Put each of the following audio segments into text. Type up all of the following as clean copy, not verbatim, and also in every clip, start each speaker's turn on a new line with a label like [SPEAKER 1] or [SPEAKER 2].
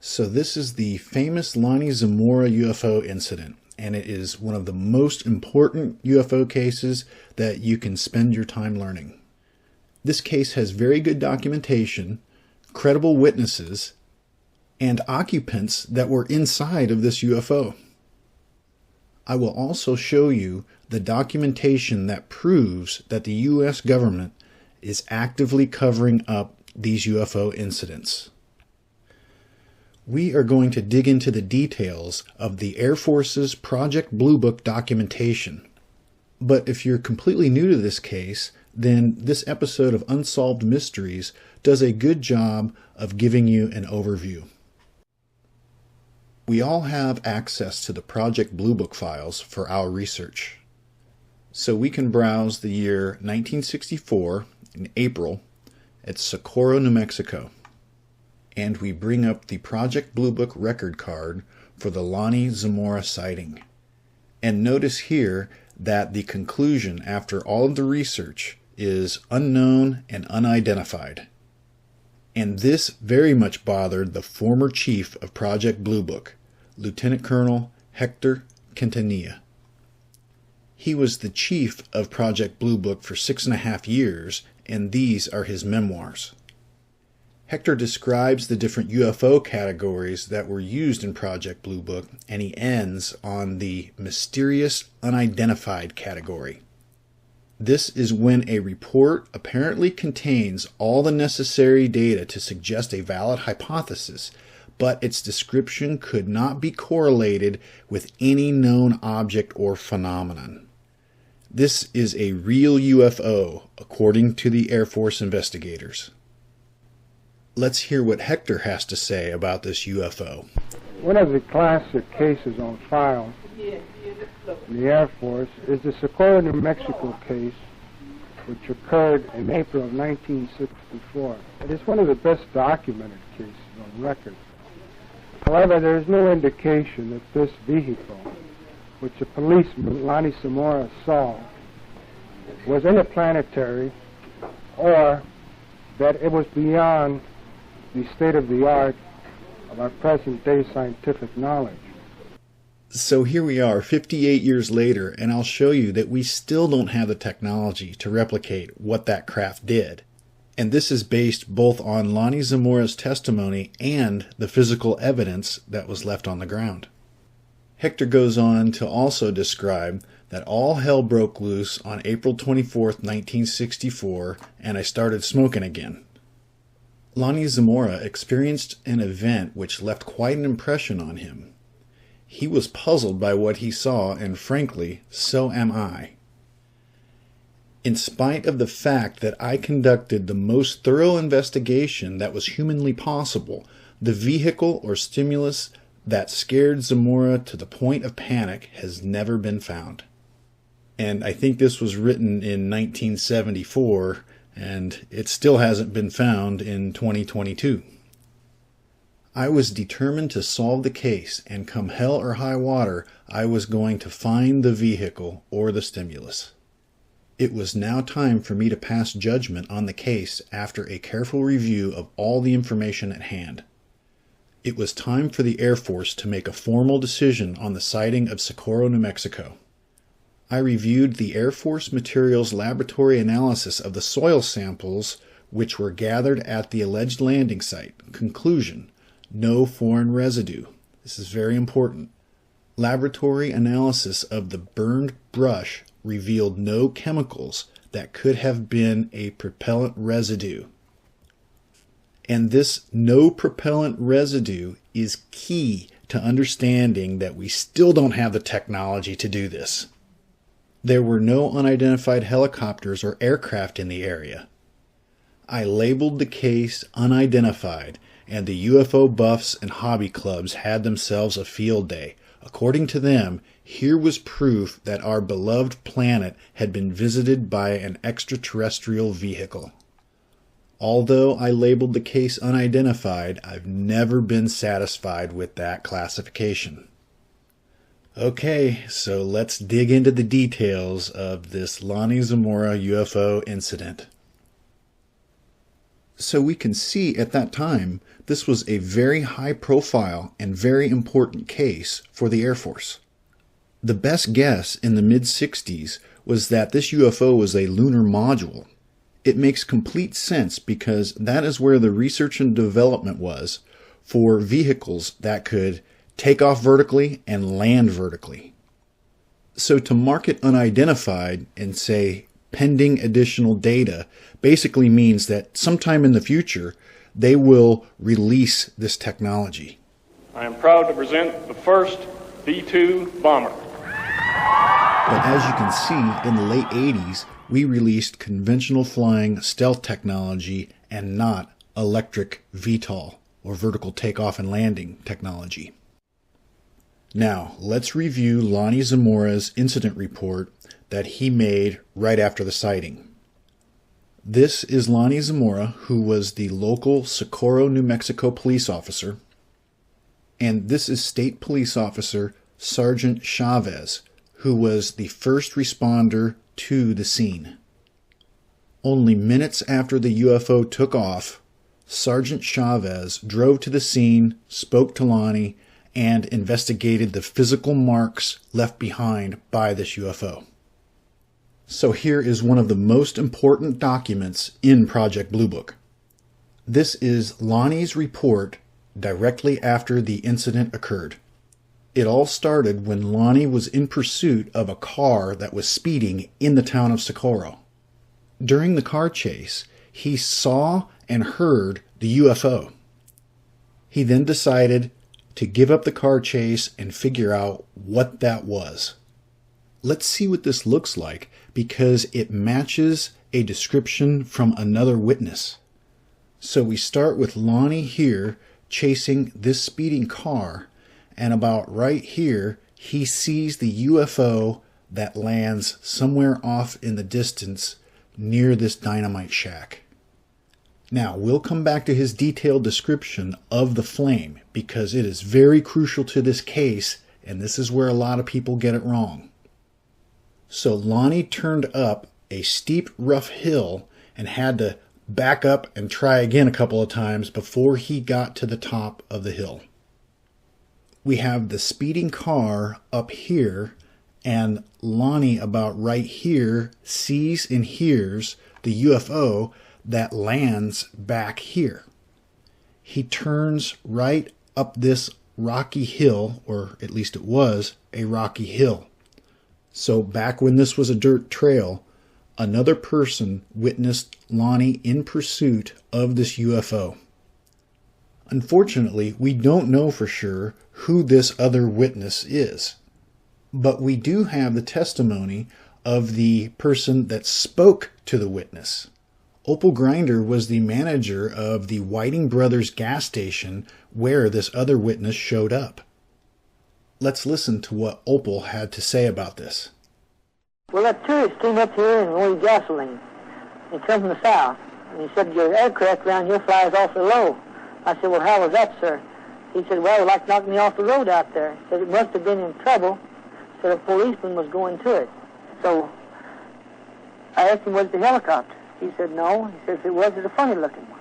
[SPEAKER 1] So this is the famous Lonnie Zamora UFO incident, and it is one of the most important UFO cases that you can spend your time learning. This case has very good documentation, credible witnesses, and occupants that were inside of this UFO. I will also show you the documentation that proves that the U.S. government is actively covering up these UFO incidents. We are going to dig into the details of the Air Force's Project Blue Book documentation. But if you're completely new to this case, then this episode of Unsolved Mysteries does a good job of giving you an overview. We all have access to the Project Blue Book files for our research. So we can browse the year 1964 in April at Socorro, New Mexico. And we bring up the Project Blue Book record card for the Lonnie Zamora sighting. And notice here that the conclusion after all of the research is unknown and unidentified. And this very much bothered the former chief of Project Blue Book, Lieutenant Colonel Hector Quintanilla. He was the chief of Project Blue Book for 6.5 years, and these are his memoirs. Hector describes the different UFO categories that were used in Project Blue Book, and he ends on the mysterious unidentified category. This is when a report apparently contains all the necessary data to suggest a valid hypothesis, but its description could not be correlated with any known object or phenomenon. This is a real UFO, according to the Air Force investigators. Let's hear what Hector has to say about this UFO.
[SPEAKER 2] One of the classic cases on file in the Air Force is the Socorro, New Mexico case, which occurred in April of 1964. It is one of the best documented cases on record. However, there is no indication that this vehicle, which the policeman, Lonnie Zamora, saw, was interplanetary or that it was beyond the state-of-the-art of our present-day scientific knowledge.
[SPEAKER 1] So here we are 58 years later, and I'll show you that we still don't have the technology to replicate what that craft did. And this is based both on Lonnie Zamora's testimony and the physical evidence that was left on the ground. Hector goes on to also describe that all hell broke loose on April 24th, 1964, and I started smoking again. Lonnie Zamora experienced an event which left quite an impression on him. He was puzzled by what he saw, and frankly, so am I. In spite of the fact that I conducted the most thorough investigation that was humanly possible, the vehicle or stimulus that scared Zamora to the point of panic has never been found. And I think this was written in 1974, and it still hasn't been found in 2022. I was determined to solve the case, and come hell or high water, I was going to find the vehicle or the stimulus. It was now time for me to pass judgment on the case after a careful review of all the information at hand. It was time for the Air Force to make a formal decision on the sighting of Socorro, New Mexico. I reviewed the Air Force Materials Laboratory analysis of the soil samples which were gathered at the alleged landing site. Conclusion: no foreign residue. This is very important. Laboratory analysis of the burned brush revealed no chemicals that could have been a propellant residue. And this no propellant residue is key to understanding that we still don't have the technology to do this. There were no unidentified helicopters or aircraft in the area. I labeled the case unidentified, and the UFO buffs and hobby clubs had themselves a field day. According to them, here was proof that our beloved planet had been visited by an extraterrestrial vehicle. Although I labeled the case unidentified, I've never been satisfied with that classification. Okay, so let's dig into the details of this Lonnie Zamora UFO incident. So we can see at that time, this was a very high profile and very important case for the Air Force. The best guess in the mid-60s was that this UFO was a lunar module. It makes complete sense because that is where the research and development was for vehicles that could take off vertically and land vertically. So to mark it unidentified and say pending additional data basically means that sometime in the future they will release this technology.
[SPEAKER 3] I am proud to present the first B-2 bomber.
[SPEAKER 1] But as you can see, in the late 80s, we released conventional flying stealth technology and not electric VTOL, or vertical takeoff and landing technology. Now, let's review Lonnie Zamora's incident report that he made right after the sighting. This is Lonnie Zamora, who was the local Socorro, New Mexico police officer. And this is State Police Officer Sergeant Chavez, who was the first responder to the scene. Only minutes after the UFO took off, Sergeant Chavez drove to the scene, spoke to Lonnie, and investigated the physical marks left behind by this UFO. So here is one of the most important documents in Project Blue Book. This is Lonnie's report directly after the incident occurred. It all started when Lonnie was in pursuit of a car that was speeding in the town of Socorro. During the car chase, he saw and heard the UFO. He then decided to give up the car chase and figure out what that was. Let's see what this looks like because it matches a description from another witness. So we start with Lonnie here chasing this speeding car, and about right here he sees the UFO that lands somewhere off in the distance near this dynamite shack. Now, we'll come back to his detailed description of the flame because it is very crucial to this case, and this is where a lot of people get it wrong. So Lonnie turned up a steep, rough hill and had to back up and try again a couple of times before he got to the top of the hill. We have the speeding car up here, and Lonnie about right here sees and hears the UFO that lands back here. He turns right up this rocky hill, or at least it was a rocky hill. So back when this was a dirt trail, another person witnessed Lonnie in pursuit of this UFO. Unfortunately, we don't know for sure who this other witness is, but we do have the testimony of the person that spoke to the witness. Opal Grinder was the manager of the Whiting Brothers gas station where this other witness showed up. Let's listen to what Opal had to say about this.
[SPEAKER 4] Well, that tourist came up here and wanted gasoline. He come from the south, and he said, your aircraft around here flies awfully low. I said, well, how was that, sir? He said, well, it like knocked me off the road out there. He said, it must have been in trouble, so a policeman was going to it. So I asked him, was it the helicopter? He said, no. He said, if it was, it's a funny-looking one.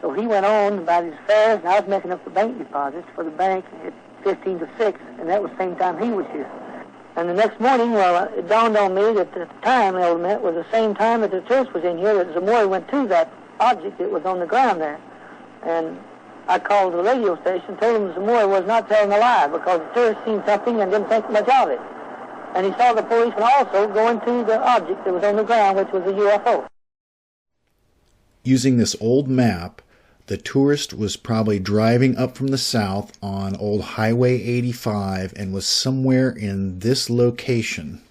[SPEAKER 4] So he went on about his fares, and I was making up the bank deposits for the bank at 15 to 6, and that was the same time he was here. And the next morning, well, it dawned on me that the time they were met was the same time that the tourist was in here, that Zamora went to that object that was on the ground there. And I called the radio station, told him Zamora was not telling a lie because the tourist seen something and didn't think much of it. And he saw the policeman also going to the object that was on the ground, which was a UFO.
[SPEAKER 1] Using this old map, the tourist was probably driving up from the south on old Highway 85 and was somewhere in this location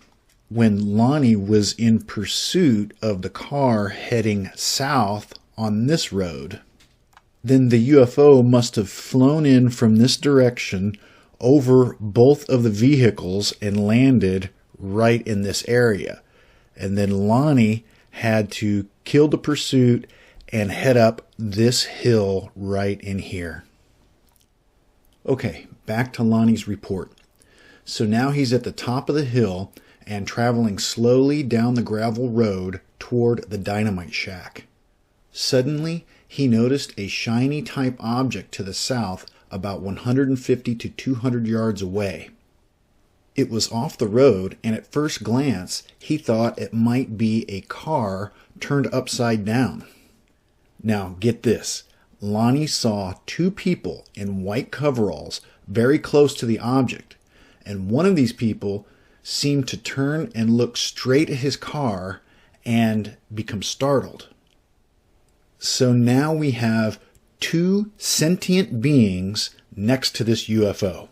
[SPEAKER 1] when Lonnie was in pursuit of the car heading south on this road. Then the UFO must have flown in from this direction over both of the vehicles and landed right in this area. And then Lonnie had to kill the pursuit and head up this hill right in here. Okay, back to Lonnie's report. So now he's at the top of the hill and traveling slowly down the gravel road toward the dynamite shack. Suddenly, he noticed a shiny type object to the south about 150 to 200 yards away. It was off the road, and at first glance, he thought it might be a car turned upside down. Now, get this. Lonnie saw two people in white coveralls very close to the object, and one of these people seemed to turn and look straight at his car and become startled. So now we have two sentient beings next to this UFO.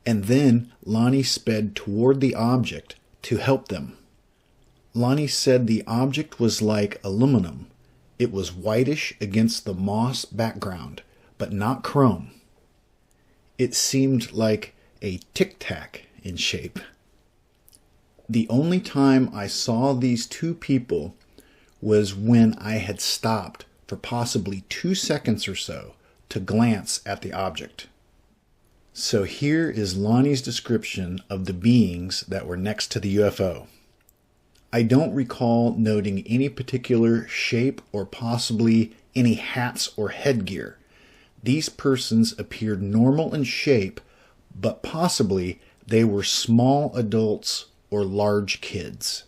[SPEAKER 1] And then Lonnie sped toward the object to help them. Lonnie said the object was like aluminum. It was whitish against the moss background, but not chrome. It seemed like a tic-tac in shape. The only time I saw these two people was when I had stopped for possibly 2 seconds or so to glance at the object. So here is Lonnie's description of the beings that were next to the UFO. I don't recall noting any particular shape or possibly any hats or headgear. These persons appeared normal in shape, but possibly they were small adults or large kids.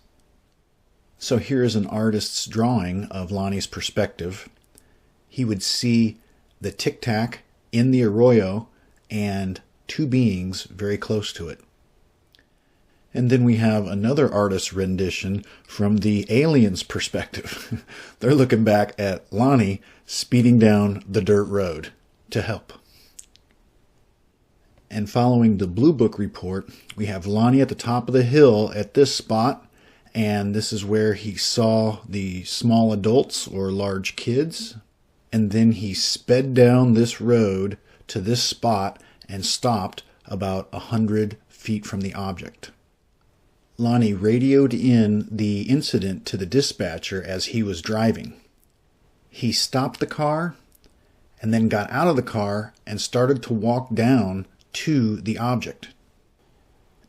[SPEAKER 1] So here is an artist's drawing of Lonnie's perspective. He would see the tic-tac in the arroyo and two beings very close to it. And then we have another artist's rendition from the aliens' perspective. They're looking back at Lonnie speeding down the dirt road to help. And following the Blue Book report, we have Lonnie at the top of the hill at this spot, and this is where he saw the small adults or large kids. And then he sped down this road to this spot and stopped about 100 feet from the object. Lonnie radioed in the incident to the dispatcher as he was driving. He stopped the car and then got out of the car and started to walk down to the object.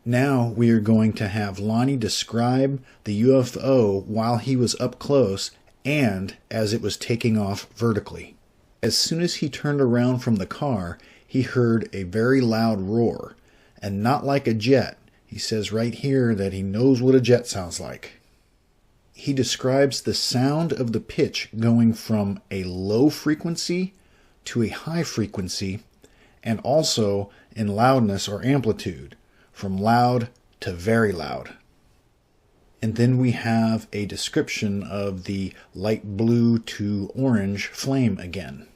[SPEAKER 1] Now we are going to have Lonnie describe the UFO while he was up close and as it was taking off vertically. As soon as he turned around from the car, he heard a very loud roar, and not like a jet. He says right here that he knows what a jet sounds like. He describes the sound of the pitch going from a low frequency to a high frequency, and also in loudness or amplitude, from loud to very loud. And then we have a description of the light blue to orange flame again.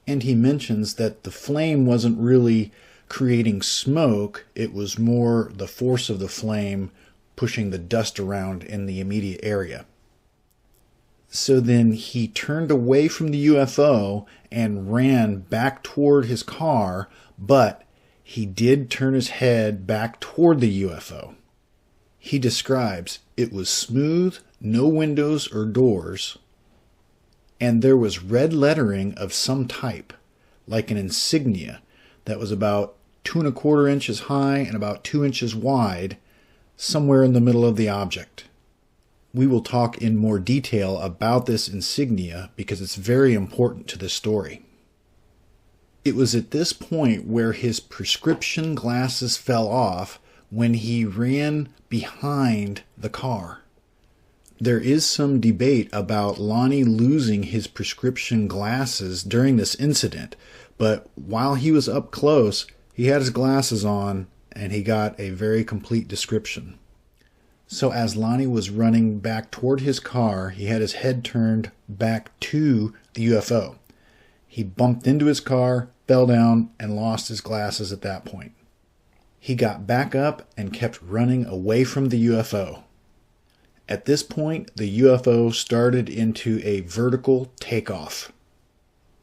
[SPEAKER 1] And he mentions that the flame wasn't really creating smoke, it was more the force of the flame pushing the dust around in the immediate area. So then he turned away from the UFO and ran back toward his car, but he did turn his head back toward the UFO. He describes it was smooth, no windows or doors, and there was red lettering of some type, like an insignia, that was about 2¼ inches high and about 2 inches wide, somewhere in the middle of the object. We will talk in more detail about this insignia because it's very important to this story. It was at this point where his prescription glasses fell off when he ran behind the car. There is some debate about Lonnie losing his prescription glasses during this incident, but while he was up close, he had his glasses on and he got a very complete description. So as Lonnie was running back toward his car, he had his head turned back to the UFO. He bumped into his car, fell down, and lost his glasses at that point. He got back up and kept running away from the UFO. At this point, the UFO started into a vertical takeoff.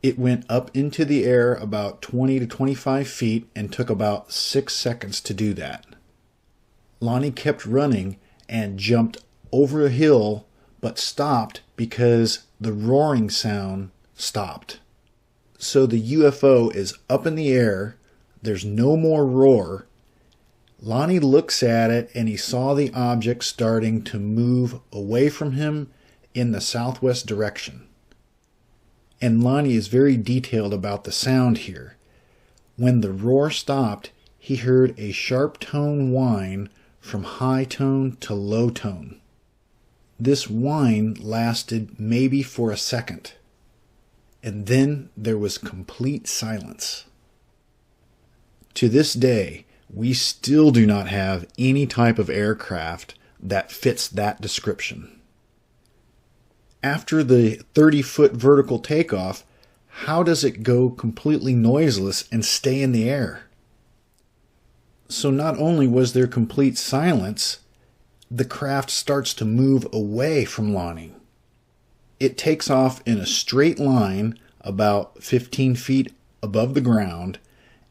[SPEAKER 1] It went up into the air about 20 to 25 feet and took about 6 seconds to do that. Lonnie kept running and jumped over a hill, but stopped because the roaring sound stopped. So the UFO is up in the air, there's no more roar. Lonnie looks at it and he saw the object starting to move away from him in the southwest direction. and Lonnie is very detailed about the sound here. When the roar stopped, he heard a sharp tone whine from high tone to low tone. This whine lasted maybe for a second, and then there was complete silence. To this day, we still do not have any type of aircraft that fits that description. After the 30-foot vertical takeoff, how does it go completely noiseless and stay in the air? So not only was there complete silence, the craft starts to move away from Lonnie. It takes off in a straight line about 15 feet above the ground,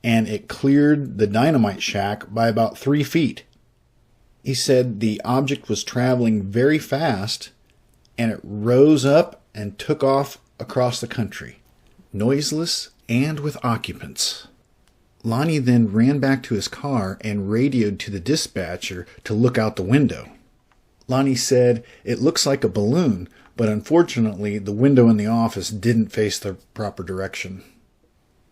[SPEAKER 1] and it cleared the dynamite shack by about 3 feet. He said the object was traveling very fast, and it rose up and took off across the country, noiseless and with occupants. Lonnie then ran back to his car and radioed to the dispatcher to look out the window. Lonnie said, "It looks like a balloon, but unfortunately the window in the office didn't face the proper direction."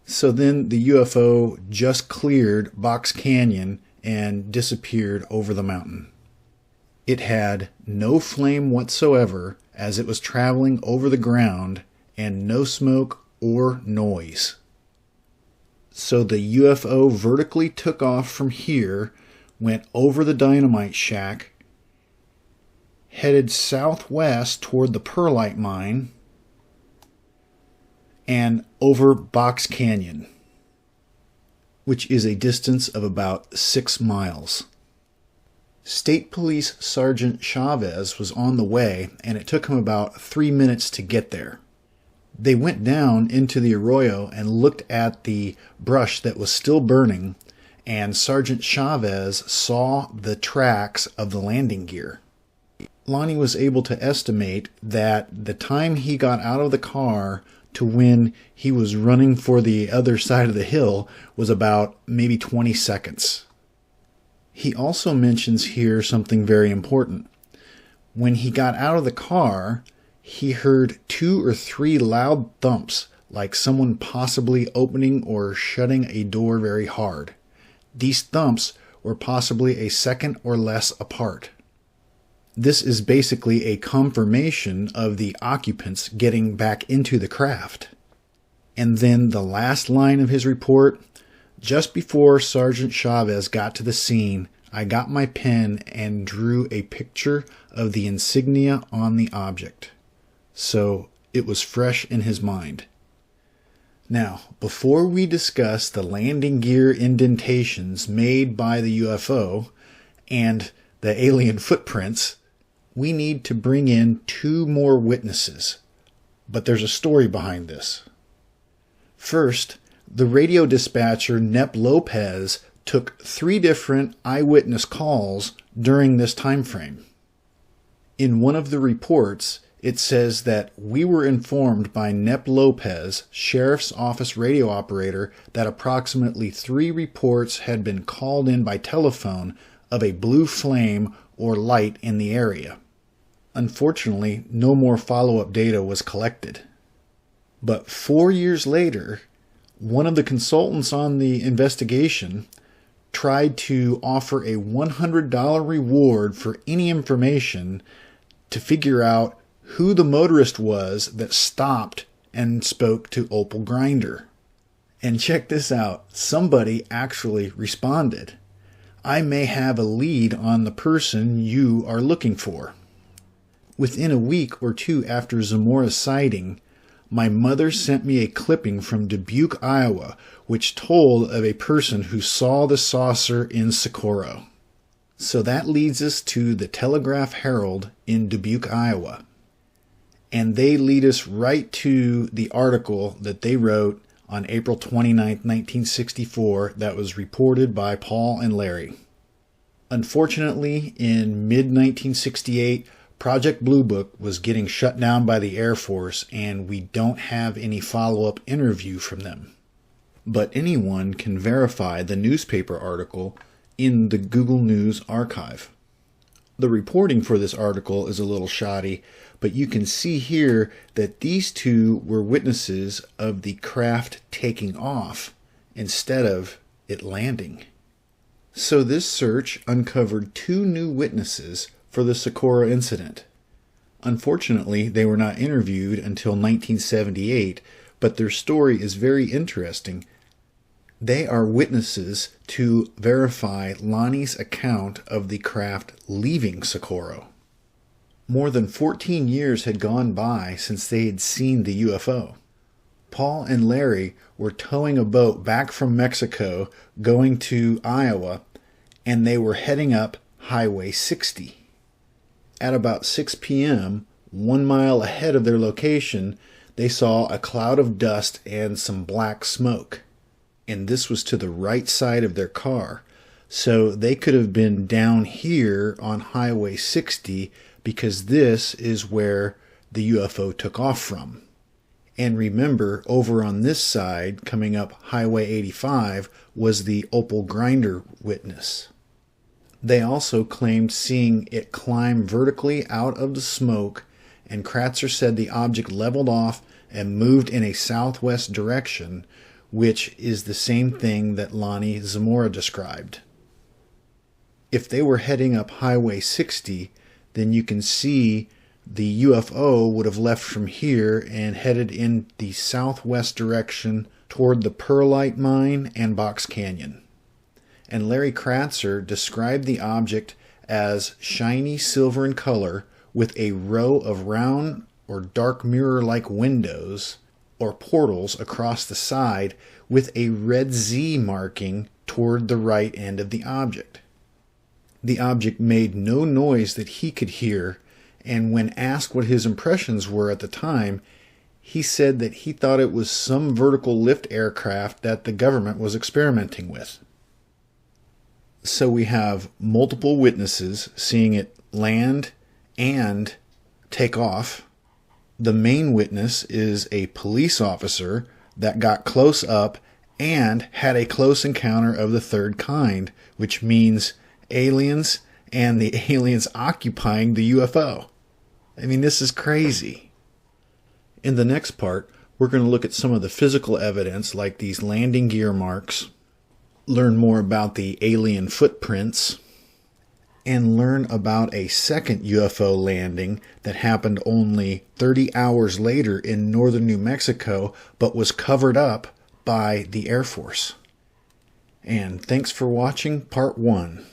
[SPEAKER 1] So then the UFO just cleared Box Canyon and disappeared over the mountain. It had no flame whatsoever as it was traveling over the ground, and no smoke or noise. So the UFO vertically took off from here, went over the dynamite shack, headed southwest toward the perlite mine, and over Box Canyon, which is a distance of about 6 miles. State Police Sergeant Chavez was on the way, and it took him about 3 minutes to get there. They went down into the arroyo and looked at the brush that was still burning, and Sergeant Chavez saw the tracks of the landing gear. Lonnie was able to estimate that the time he got out of the car to when he was running for the other side of the hill was about maybe 20 seconds. He also mentions here something very important. When he got out of the car, he heard 2 or 3 loud thumps, like someone possibly opening or shutting a door very hard. These thumps were possibly a second or less apart. This is basically a confirmation of the occupants getting back into the craft. And then the last line of his report: "Just before Sergeant Chavez got to the scene, I got my pen and drew a picture of the insignia on the object." So it was fresh in his mind. Now, before we discuss the landing gear indentations made by the UFO and the alien footprints, we need to bring in 2 more witnesses. But there's a story behind this. First, the radio dispatcher Nep Lopez took 3 different eyewitness calls during this time frame. In one of the reports, it says that we were informed by Nep Lopez, Sheriff's Office radio operator, that approximately 3 reports had been called in by telephone of a blue flame or light in the area. Unfortunately, no more follow-up data was collected. But 4 years later, one of the consultants on the investigation tried to offer a $100 reward for any information to figure out who the motorist was that stopped and spoke to Opal Grinder. And check this out, somebody actually responded. "I may have a lead on the person you are looking for." Within a week or 2 after Zamora's sighting, my mother sent me a clipping from Dubuque, Iowa, which told of a person who saw the saucer in Socorro. So that leads us to the Telegraph-Herald in Dubuque, Iowa. And they lead us right to the article that they wrote on April 29, 1964, that was reported by Paul and Larry. Unfortunately, in mid-1968, Project Blue Book was getting shut down by the Air Force, and we don't have any follow-up interview from them. But anyone can verify the newspaper article in the Google News archive. The reporting for this article is a little shoddy, but you can see here that these two were witnesses of the craft taking off instead of it landing. So this search uncovered 2 new witnesses for the Socorro incident. Unfortunately, they were not interviewed until 1978, but their story is very interesting. They are witnesses to verify Lonnie's account of the craft leaving Socorro. More than 14 years had gone by since they had seen the UFO. Paul and Larry were towing a boat back from Mexico going to Iowa, and they were heading up Highway 60. At about 6 p.m., 1 mile ahead of their location, they saw a cloud of dust and some black smoke. And this was to the right side of their car. So they could have been down here on Highway 60 because this is where the UFO took off from. And remember, over on this side, coming up Highway 85, was the Opal Grinder witness. They also claimed seeing it climb vertically out of the smoke, and Kratzer said the object leveled off and moved in a southwest direction, which is the same thing that Lonnie Zamora described. If they were heading up Highway 60, then you can see the UFO would have left from here and headed in the southwest direction toward the Perlite Mine and Box Canyon. And Larry Kratzer described the object as shiny silver in color with a row of round or dark mirror-like windows or portals across the side with a red Z marking toward the right end of the object. The object made no noise that he could hear, and when asked what his impressions were at the time, he said that he thought it was some vertical lift aircraft that the government was experimenting with. So we have multiple witnesses seeing it land and take off. The main witness is a police officer that got close up and had a close encounter of the third kind, which means aliens and the aliens occupying the UFO. I mean, this is crazy. In the next part, we're going to look at some of the physical evidence like these landing gear marks, learn more about the alien footprints, and learn about a second UFO landing that happened only 30 hours later in northern New Mexico, but was covered up by the Air Force. And thanks for watching Part 1.